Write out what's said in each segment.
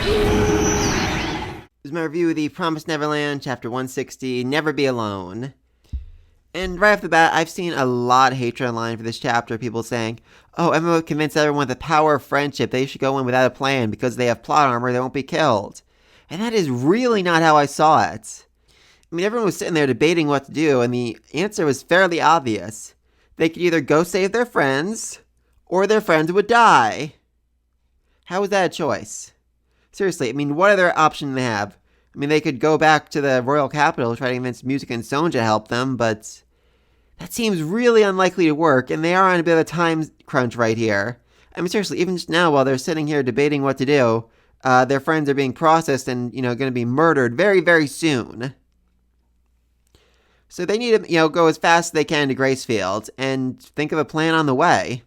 This is my review of The Promised Neverland, Chapter 160, Never Be Alone. And right off the bat, I've seen a lot of hatred online for this chapter, people saying, oh, Emma would convince everyone with the power of friendship they should go in without a plan because they have plot armor, they won't be killed. And that is really not how I saw it. I mean, everyone was sitting there debating what to do, and the answer was fairly obvious. They could either go save their friends, or their friends would die. How is that a choice? Seriously, I mean, what other option do they have? I mean, they could go back to the royal capital, try to convince Music and Sonja to help them, but that seems really unlikely to work, and they are on a bit of a time crunch right here. I mean, seriously, even just now while they're sitting here debating what to do, their friends are being processed and, going to be murdered very, very soon. So they need to, go as fast as they can to Gracefield and think of a plan on the way.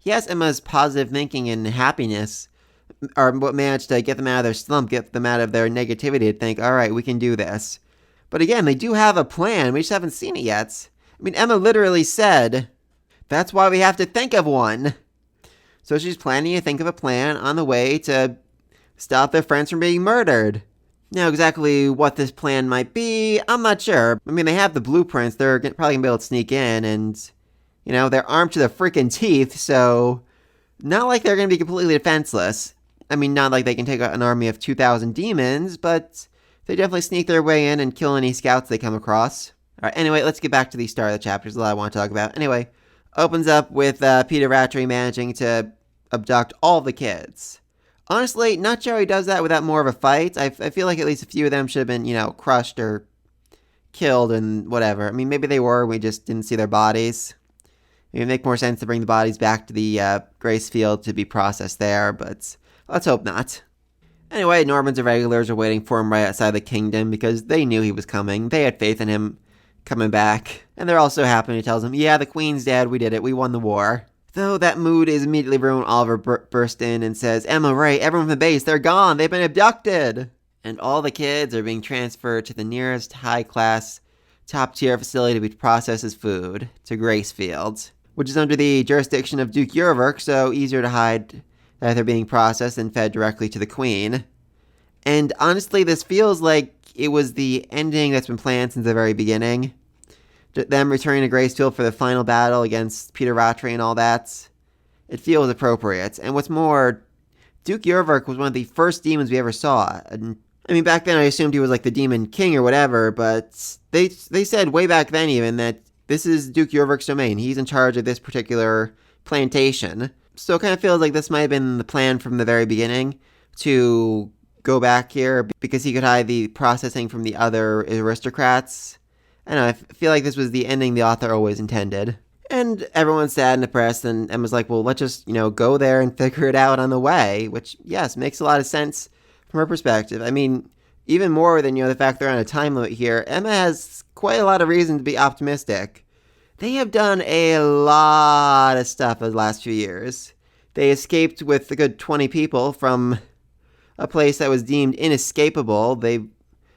Yes, Emma's positive thinking and happiness are what managed to get them out of their slump, get them out of their negativity to think, all right, we can do this. But again, they do have a plan. We just haven't seen it yet. I mean, Emma literally said, that's why we have to think of one. So she's planning to think of a plan on the way to stop their friends from being murdered. Now, exactly what this plan might be, I'm not sure. I mean, they have the blueprints. They're probably going to be able to sneak in, and, they're armed to the freaking teeth, so not like they're going to be completely defenseless. I mean, not like they can take out an army of 2,000 demons, but they definitely sneak their way in and kill any scouts they come across. All right, anyway, let's get back to the start of the chapter. There's a lot I want to talk about. Anyway, opens up with Peter Rattray managing to abduct all the kids. Honestly, not sure he does that without more of a fight. I feel like at least a few of them should have been, crushed or killed and whatever. I mean, maybe they were, we just didn't see their bodies. It would make more sense to bring the bodies back to the Gracefield to be processed there, but let's hope not. Anyway, Norman's irregulars are waiting for him right outside the kingdom because they knew he was coming. They had faith in him coming back. And they're also happy when he tells them, yeah, the Queen's dead, we did it, we won the war. Though that mood is immediately ruined when Oliver bursts in and says, Emma, Ray, everyone from the base, they're gone, they've been abducted! And all the kids are being transferred to the nearest high-class, top-tier facility to be processed as food, to Gracefield, which is under the jurisdiction of Duke Yurvik, so easier to hide that they're being processed and fed directly to the Queen. And honestly, this feels like it was the ending that's been planned since the very beginning. Them returning to Gracefield for the final battle against Peter Rattray and all that. It feels appropriate. And what's more, Duke Yurvik was one of the first demons we ever saw. And, I mean, back then I assumed he was like the demon king or whatever, but they said way back then even that this is Duke Yurvik's domain. He's in charge of this particular plantation. So it kind of feels like this might have been the plan from the very beginning to go back here because he could hide the processing from the other aristocrats. I don't know, I feel like this was the ending the author always intended. And everyone's sad and depressed, and Emma's like, well, let's just, go there and figure it out on the way, which, yes, makes a lot of sense from her perspective. I mean, even more than, the fact they're on a time limit here, Emma has quite a lot of reason to be optimistic. They have done a lot of stuff in the last few years. They escaped with a good 20 people from a place that was deemed inescapable. They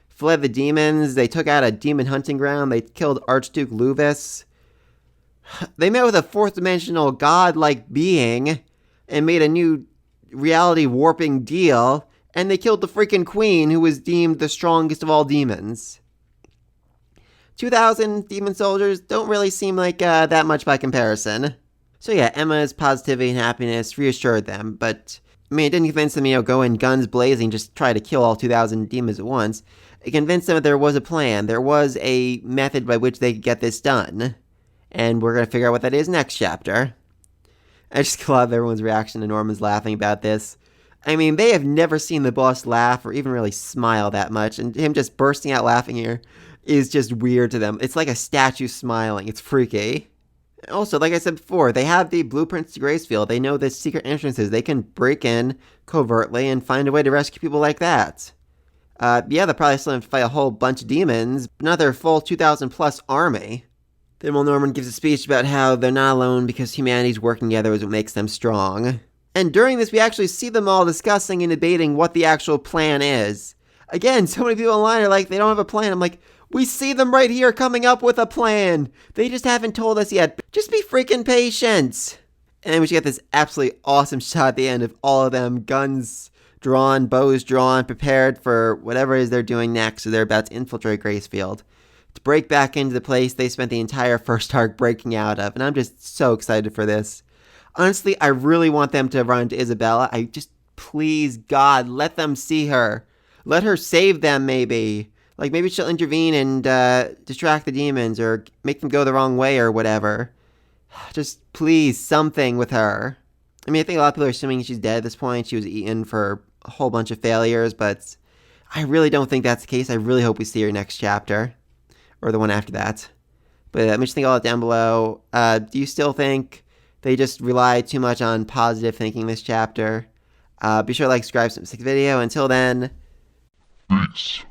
fled the demons. They took out a demon hunting ground. They killed Archduke Luvis. They met with a fourth-dimensional god-like being and made a new reality warping deal. And they killed the freaking queen, who was deemed the strongest of all demons. 2,000 demon soldiers don't really seem like that much by comparison. So yeah, Emma's positivity and happiness reassured them, but I mean, it didn't convince them, go in guns blazing, just try to kill all 2,000 demons at once. It convinced them that there was a plan. There was a method by which they could get this done. And we're going to figure out what that is next chapter. I just love everyone's reaction to Norman's laughing about this. I mean, they have never seen the boss laugh or even really smile that much, and him just bursting out laughing here is just weird to them. It's like a statue smiling. It's freaky. Also, like I said before, they have the blueprints to Gracefield. They know the secret entrances. They can break in covertly and find a way to rescue people like that. Yeah, they'll probably still have to fight a whole bunch of demons, but not their full 2,000 plus army. Then while Norman gives a speech about how they're not alone because humanity's working together is what makes them strong. And during this, we actually see them all discussing and debating what the actual plan is. Again, so many people online are like, they don't have a plan. I'm like, we see them right here coming up with a plan. They just haven't told us yet. Just be freaking patient. And then we should get this absolutely awesome shot at the end of all of them, guns drawn, bows drawn, prepared for whatever it is they're doing next. So they're about to infiltrate Gracefield, to break back into the place they spent the entire first arc breaking out of. And I'm just so excited for this. Honestly, I really want them to run to Isabella. I just, please, God, let them see her. Let her save them, maybe. Like, maybe she'll intervene and distract the demons or make them go the wrong way or whatever. Just, please, something with her. I mean, I think a lot of people are assuming she's dead at this point. She was eaten for a whole bunch of failures, but I really don't think that's the case. I really hope we see her next chapter, or the one after that. But let me just think all that down below. Do you still think they just rely too much on positive thinking this chapter? Be sure to like, subscribe to the video. Until then, Peace.